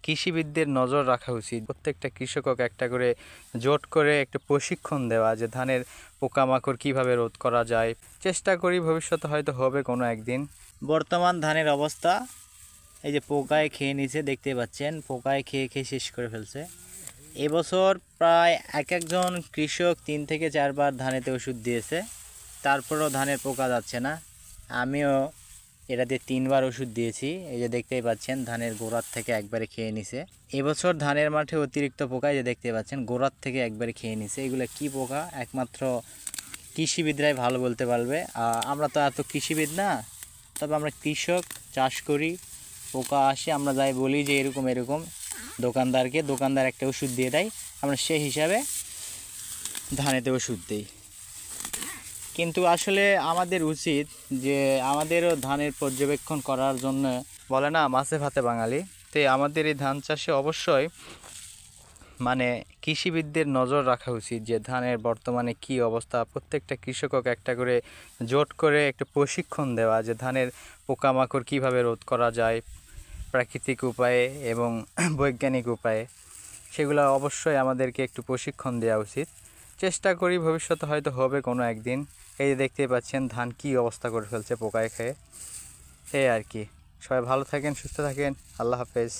কৃষিবিদদের নজর রাখা উচিত। প্রত্যেকটা কৃষককে একটা করে জোট করে একটু প্রশিক্ষণ দেওয়া, যে ধানের পোকামাকড় কিভাবে রোধ করা যায়। চেষ্টা করি ভবিষ্যতে হয়তো হবে কোনো একদিন। বর্তমান ধানের অবস্থা এই যে পোকায় খেয়ে নিছে, দেখতে পাচ্ছেন পোকায় খেয়ে খেয়ে শেষ করে ফেলছে। এবছর প্রায় একজন কৃষক 3 থেকে 4 বার ধানেতে ওষুধ দিয়েছে, তারপরেও ধানের পোকা যাচ্ছে না। আমিও এটাতে 3 বার ওষুধ দিয়েছি। এই যে দেখতেই পাচ্ছেন ধানের গোড়ার থেকে একবারে খেয়ে নিছে। এবছর ধানের মাঠে অতিরিক্ত পোকা, এই যে দেখতে পাচ্ছেন গোড়ার থেকে একবারে খেয়ে নিছে। এগুলো কি পোকা একমাত্র কৃষিবিদরাই ভালো বলতে পারবে। আমরা তো এত কৃষিবিদ না, তবে আমরা কৃষক, চাষ করি, পোকা আসে আমরা যাই বলি যে এরকম এরকম, দোকানদার একটা ওষুধ দিয়ে দেয়, আমরা সেই হিসাবে ধানেতে ওষুধ দিই। কিন্তু আসলে আমাদের উচিত যে আমাদেরও ধানের পর্যবেক্ষণ করার জন্য, বলে না মাছে ভাতে বাঙালি, তো আমাদের এই ধান চাষে অবশ্যই কৃষিবিদদের নজর রাখা উচিত যে ধানের বর্তমানে কি অবস্থা। প্রত্যেকটা কৃষককে একটা করে জোট করে একটু প্রশিক্ষণ দেওয়া, যে ধানের পোকামাকড় কিভাবে রোধ করা যায় প্রাকৃতিক উপায়ে এবং বৈজ্ঞানিক উপায়ে, সেগুলো অবশ্যই আমাদেরকে একটু প্রশিক্ষণ দেওয়া উচিত। চেষ্টা করি ভবিষ্যতে হয়তো হবে কোনো একদিন। এই যে দেখতেই পাচ্ছেন ধান কি অবস্থা করে ফেলছে পোকায় খেয়ে। এই আর কি। সবাই ভালো থাকেন, সুস্থ থাকেন। আল্লাহ হাফেজ।